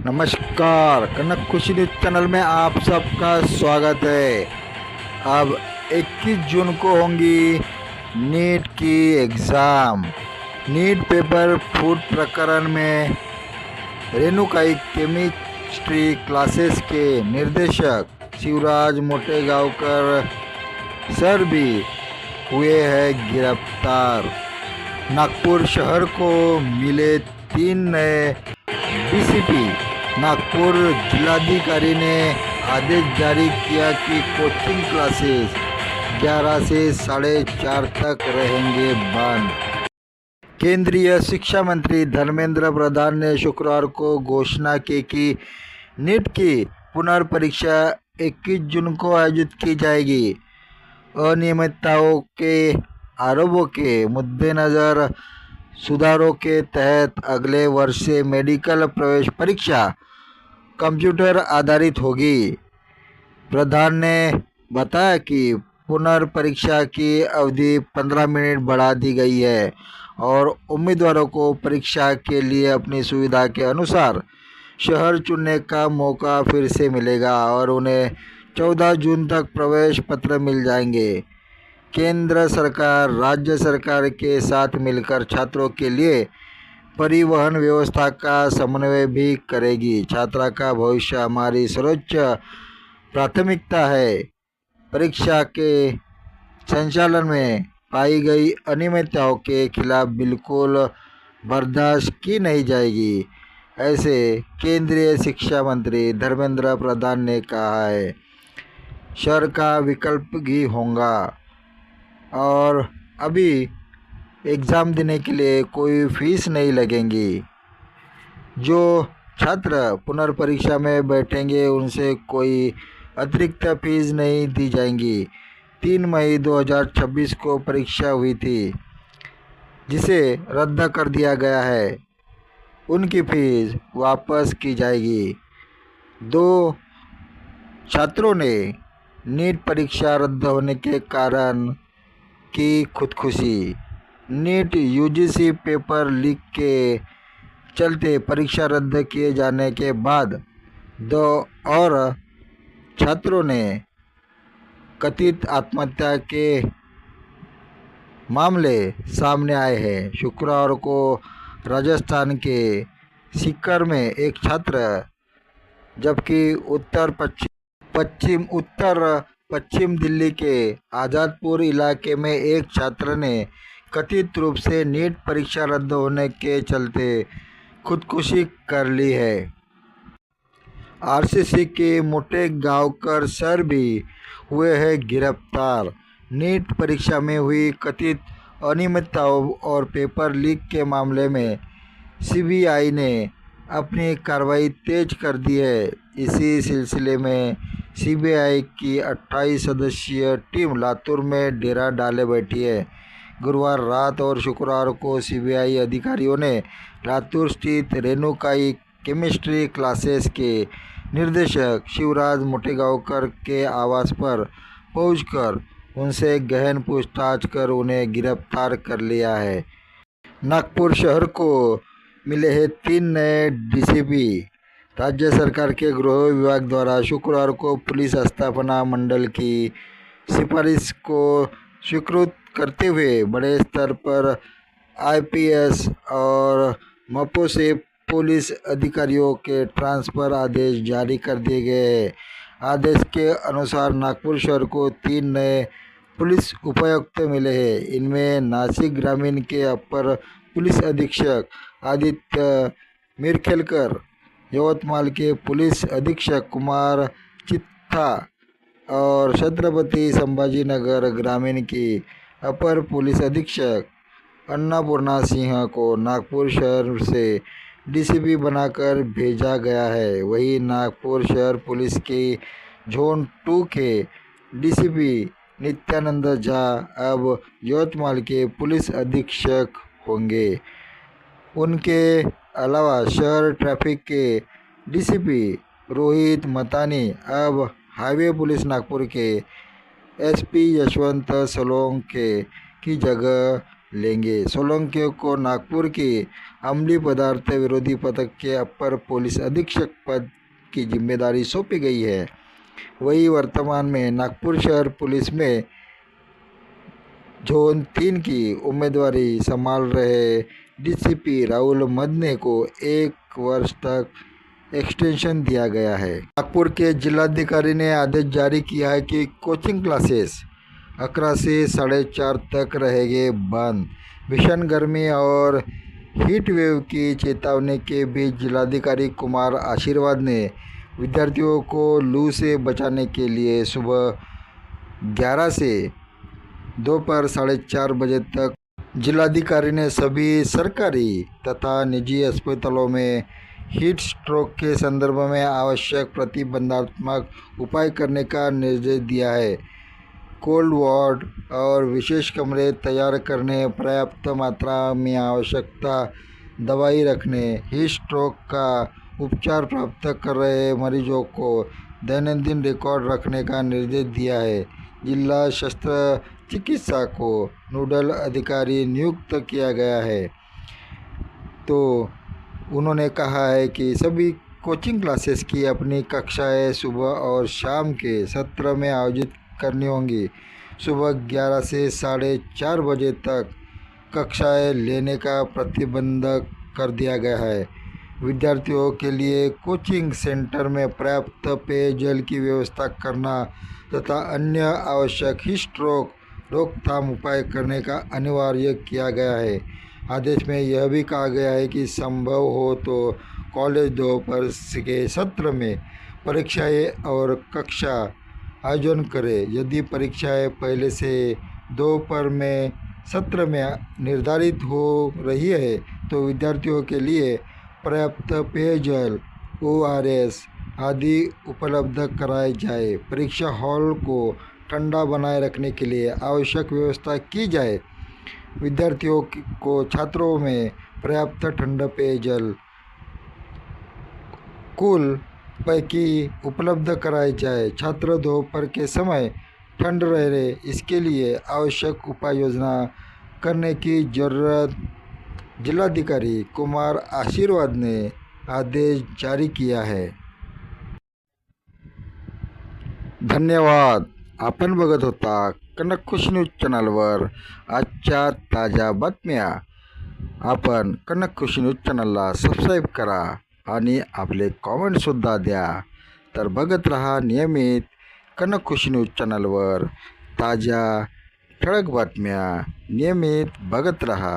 नमस्कार, कनक खुशी news channel में आप सबका स्वागत है। अब 21 जून को होंगी नीट की एग्ज़ाम। नीट पेपर फूट प्रकरण में रेणुकाई केमिस्ट्री क्लासेस के निर्देशक शिवराज मोटेगांवकर सर भी हुए हैं गिरफ्तार। नागपुर शहर को मिले 3 नए डीसीपी। नागपुर जिलाधिकारी ने आदेश जारी किया कि कोचिंग क्लासेस 11 से 4:30 तक रहेंगे बंद। केंद्रीय शिक्षा मंत्री धर्मेंद्र प्रधान ने शुक्रवार को घोषणा की कि नीट की पुनर्परीक्षा 21 जून को आयोजित की जाएगी। अनियमितताओं के आरोपों के मद्देनज़र सुधारों के तहत अगले वर्ष से मेडिकल प्रवेश परीक्षा कंप्यूटर आधारित होगी। प्रधान ने बताया कि पुनर्परीक्षा की अवधि 15 मिनट बढ़ा दी गई है और उम्मीदवारों को परीक्षा के लिए अपनी सुविधा के अनुसार शहर चुनने का मौका फिर से मिलेगा और उन्हें 14 जून तक प्रवेश पत्र मिल जाएंगे। केंद्र सरकार राज्य सरकार के साथ मिलकर छात्रों के लिए परिवहन व्यवस्था का समन्वय भी करेगी। छात्रा का भविष्य हमारी सर्वोच्च प्राथमिकता है। परीक्षा के संचालन में पाई गई अनियमितताओं के खिलाफ बिल्कुल बर्दाश्त की नहीं जाएगी, ऐसे केंद्रीय शिक्षा मंत्री धर्मेंद्र प्रधान ने कहा है। शहर का विकल्प भी होगा और अभी एग्ज़ाम देने के लिए कोई फीस नहीं लगेगी। जो छात्र पुनर्परीक्षा में बैठेंगे उनसे कोई अतिरिक्त फीस नहीं दी जाएंगी। 3 मई 2026 को परीक्षा हुई थी जिसे रद्द कर दिया गया है। उनकी फीस वापस की जाएगी। 2 छात्रों ने नीट परीक्षा रद्द होने के कारण की खुदकुशी। नीट यूजीसी पेपर लीक के चलते परीक्षा रद्द किए जाने के बाद 2 और छात्रों ने कथित आत्महत्या के मामले सामने आए हैं। शुक्रवार को राजस्थान के सीकर में एक छात्र जबकि उत्तर पश्चिम दिल्ली के आज़ादपुर इलाके में एक छात्र ने कथित रूप से नीट परीक्षा रद्द होने के चलते खुदकुशी कर ली है। आरसीसी के मोटेगांवकर सर भी हुए हैं गिरफ्तार। नीट परीक्षा में हुई कथित अनियमितताओं और पेपर लीक के मामले में सीबीआई ने अपनी कार्रवाई तेज कर दी है। इसी सिलसिले में सीबीआई की 28 सदस्यीय टीम लातूर में डेरा डाले बैठी है। गुरुवार रात और शुक्रवार को सीबीआई अधिकारियों ने लातूर स्थित रेणुकाई केमिस्ट्री क्लासेस के निर्देशक शिवराज मोटेगांवकर के आवास पर पहुंचकर उनसे गहन पूछताछ कर उन्हें गिरफ्तार कर लिया है। नागपुर शहर को मिले हैं 3 नए डीसीपी। राज्य सरकार के गृह विभाग द्वारा शुक्रवार को पुलिस स्थापना मंडल की सिफारिश को स्वीकृत करते हुए बड़े स्तर पर आईपीएस और मपो से पुलिस अधिकारियों के ट्रांसफ़र आदेश जारी कर दिए गए हैं। आदेश के अनुसार नागपुर शहर को 3 नए पुलिस उपायुक्त मिले हैं। इनमें नासिक ग्रामीण के अपर पुलिस अधीक्षक आदित्य मिरखेलकर, यवतमाल के पुलिस अधीक्षक कुमार चित्था और छत्रपति संभाजीनगर ग्रामीण की अपर पुलिस अधीक्षक अन्नपूर्णा सिंह को नागपुर शहर से डीसीपी बनाकर भेजा गया है। वहीं नागपुर शहर पुलिस की जोन 2 के डीसीपी नित्यानंद झा अब यवतमाल के पुलिस अधीक्षक होंगे। उनके अलावा शहर ट्रैफिक के डीसीपी रोहित मतानी अब हाईवे पुलिस नागपुर के एसपी यशवंत सोलंके की जगह लेंगे। सोलंकी को नागपुर के अम्लीय पदार्थ विरोधी पथक के अपर पुलिस अधीक्षक पद की जिम्मेदारी सौंपी गई है। वही वर्तमान में नागपुर शहर पुलिस में जोन 3 की उम्मीदवारी संभाल रहे डीसीपी राहुल मदने को 1 वर्ष तक एक्सटेंशन दिया गया है। नागपुर के जिलाधिकारी ने आदेश जारी किया है कि कोचिंग क्लासेस 11 से 4:30 तक रहेंगे बंद। भीषण गर्मी और हीट वेव की चेतावनी के बीच जिलाधिकारी कुमार आशीर्वाद ने विद्यार्थियों को लू से बचाने के लिए सुबह 11 से दोपहर 4:30 बजे तक जिलाधिकारी ने सभी सरकारी तथा निजी अस्पतालों में हीट स्ट्रोक के संदर्भ में आवश्यक प्रतिबंधात्मक उपाय करने का निर्देश दिया है। कोल्ड वार्ड और विशेष कमरे तैयार करने, पर्याप्त मात्रा में आवश्यकता दवाई रखने, हीट स्ट्रोक का उपचार प्राप्त कर रहे मरीजों को दैनंदिन रिकॉर्ड रखने का निर्देश दिया है। जिला शस्त्र चिकित्सा को नोडल अधिकारी नियुक्त किया गया है। तो उन्होंने कहा है कि सभी कोचिंग क्लासेस की अपनी कक्षाएं सुबह और शाम के सत्र में आयोजित करनी होंगी। सुबह 11 से 4:30 बजे तक कक्षाएं लेने का प्रतिबंध कर दिया गया है। विद्यार्थियों के लिए कोचिंग सेंटर में पर्याप्त पेयजल की व्यवस्था करना तथा अन्य आवश्यक हीट स्ट्रोक रोकथाम उपाय करने का अनिवार्य किया गया है। आदेश में यह भी कहा गया है कि संभव हो तो कॉलेज दोपहर के सत्र में परीक्षाएं और कक्षा आयोजन करें। यदि परीक्षाएं पहले से दोपहर में सत्र में निर्धारित हो रही है तो विद्यार्थियों के लिए पर्याप्त पेयजल, ORS आदि उपलब्ध कराए जाए। परीक्षा हॉल को ठंडा बनाए रखने के लिए आवश्यक व्यवस्था की जाए। विद्यार्थियों को छात्रों में पर्याप्त ठंडा पेयजल कुल पैकी उपलब्ध कराई जाए। छात्र दोपहर के समय ठंड रहे इसके लिए आवश्यक उपाय योजना करने की जरूरत जिलाधिकारी कुमार आशीर्वाद ने आदेश जारी किया है। धन्यवाद. आपण बघत होता कनक खुशी न्यूज चॅनलवर आजच्या ताज्या बातम्या. आपण कनक खुशी न्यूज चॅनलला सबस्क्राईब करा आणि आपले कॉमेंटसुद्धा द्या. तर बघत रहा नियमित कनक खुशी न्यूज चॅनलवर ताज्या ठळक बातम्या. नियमित बघत रहा.